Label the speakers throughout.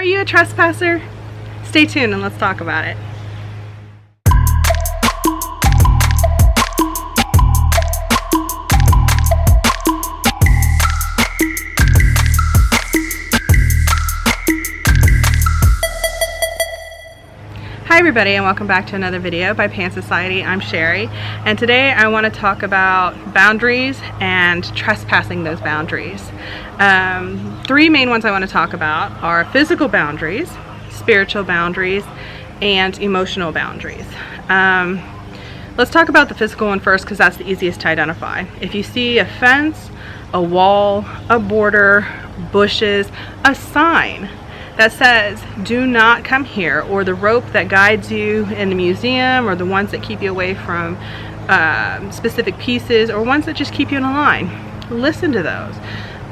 Speaker 1: you a trespasser? Stay tuned and let's talk about it. Hi everybody, and welcome back to another video by Pan Society. I'm Cherie, and today I want to talk about boundaries and trespassing those boundaries. Three main ones I want to talk about are physical boundaries, spiritual boundaries, and emotional boundaries. Let's talk about the physical one first because that's the easiest to identify. If you see a fence, a wall, a border, bushes, a sign that says do not come here, or the rope that guides you in the museum, or the ones that keep you away from specific pieces, or ones that just keep you in a line, listen to those.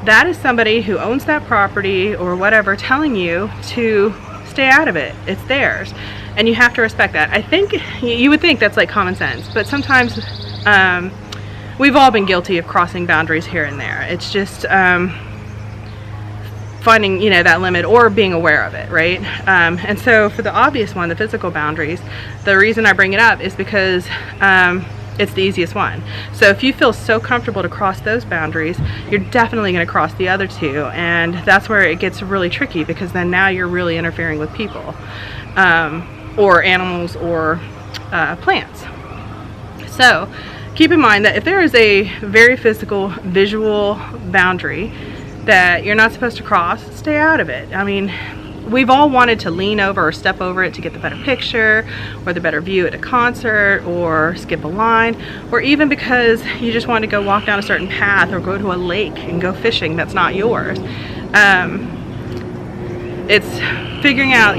Speaker 1: That is somebody who owns that property or whatever telling you to stay out of it. It's theirs and you have to respect that. I think you would think that's like common sense, but sometimes we've all been guilty of crossing boundaries here and there. It's just finding, that limit or being aware of it, right? And so for the obvious one, the physical boundaries, the reason I bring it up is because it's the easiest one. So if you feel so comfortable to cross those boundaries, you're definitely going to cross the other two, and that's where it gets really tricky, because then now you're really interfering with people or animals or plants. So keep in mind that if there is a very physical, visual boundary that you're not supposed to cross, stay out of it. I mean, we've all wanted to lean over or step over it to get the better picture or the better view at a concert, or skip a line, or even because you just want to go walk down a certain path or go to a lake and go fishing that's not yours. It's figuring out,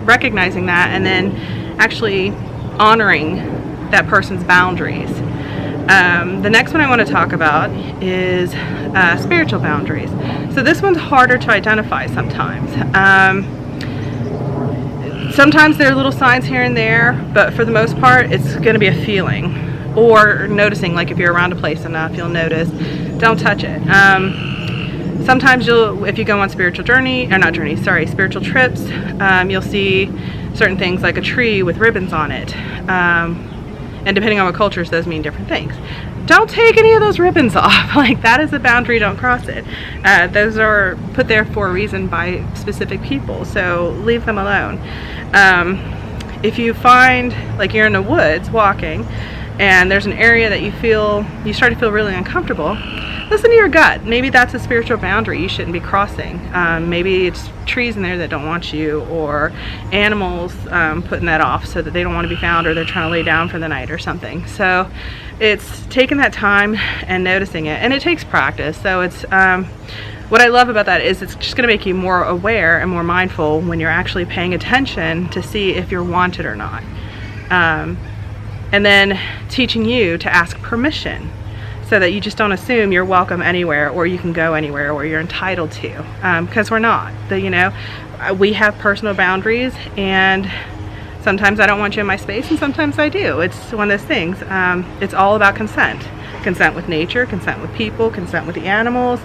Speaker 1: recognizing that and then actually honoring that person's boundaries. The next one I want to talk about is spiritual boundaries. So this one's harder to identify sometimes. Sometimes there are little signs here and there, but for the most part it's going to be a feeling or noticing. Like if you're around a place enough, you'll notice. Don't touch it. Sometimes if you go on spiritual trips, you'll see certain things like a tree with ribbons on it. And depending on what cultures, those mean different things. Don't take any of those ribbons off. Like, that is a boundary, don't cross it. Those are put there for a reason by specific people, so leave them alone. If you find, like you're in the woods walking, and there's an area that you start to feel really uncomfortable, listen to your gut. Maybe that's a spiritual boundary you shouldn't be crossing. Maybe it's trees in there that don't want you, or animals putting that off so that they don't want to be found, or they're trying to lay down for the night or something. So it's taking that time and noticing it, and it takes practice. So it's what I love about that is it's just going to make you more aware and more mindful when you're actually paying attention to see if you're wanted or not. And then teaching you to ask permission, so that you just don't assume you're welcome anywhere, or you can go anywhere, or you're entitled to, because we're not. We have personal boundaries, and sometimes I don't want you in my space, and sometimes I do. It's one of those things. It's all about consent. Consent with nature, consent with people, consent with the animals.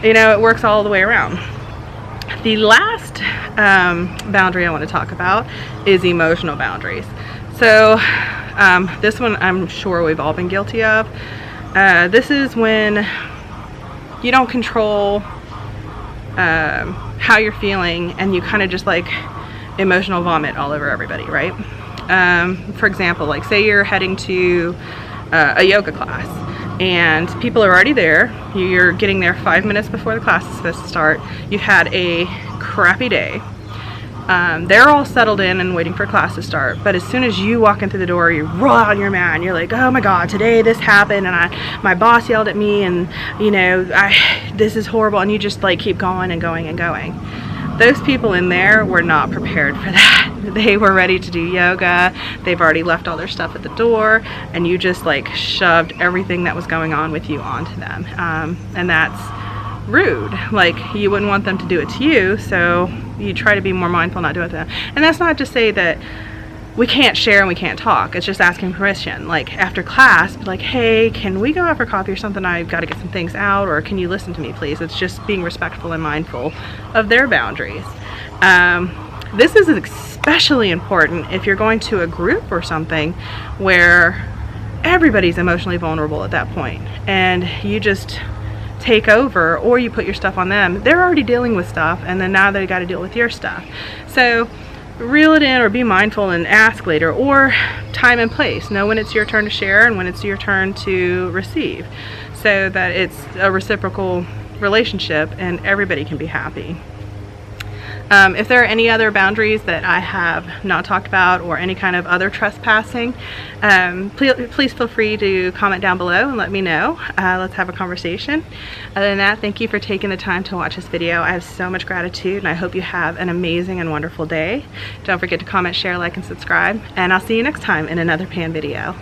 Speaker 1: It works all the way around. The last boundary I want to talk about is emotional boundaries. So this one I'm sure we've all been guilty of. This is when you don't control how you're feeling, and you kind of just like emotional vomit all over everybody, right? For example, like say you're heading to a yoga class and people are already there. You're getting there 5 minutes before the class is supposed to start. You've had a crappy day. They're all settled in and waiting for class to start, but as soon as you walk into the door, you're raw and you're mad. You're like, oh my god, today this happened, and my boss yelled at me, and this is horrible, and you just like keep going and going and going. Those people in there were not prepared for that. They were ready to do yoga. They've already left all their stuff at the door, and you just like shoved everything that was going on with you onto them, and that's rude. Like, you wouldn't want them to do it to you, so you try to be more mindful, not do it to them. And that's not to say that we can't share and we can't talk. It's just asking permission. Like after class, be like, hey, can we go out for coffee or something? I've got to get some things out, or can you listen to me, please? It's just being respectful and mindful of their boundaries. This is especially important if you're going to a group or something where everybody's emotionally vulnerable at that point, and you just take over, or you put your stuff on them. They're already dealing with stuff, and then now they got to deal with your stuff. So reel it in, or be mindful and ask later, or time and place. Know when it's your turn to share and when it's your turn to receive, so that it's a reciprocal relationship and everybody can be happy. If there are any other boundaries that I have not talked about, or any kind of other trespassing, please feel free to comment down below and let me know. Let's have a conversation. Other than that, thank you for taking the time to watch this video. I have so much gratitude, and I hope you have an amazing and wonderful day. Don't forget to comment, share, like, and subscribe, and I'll see you next time in another pan video.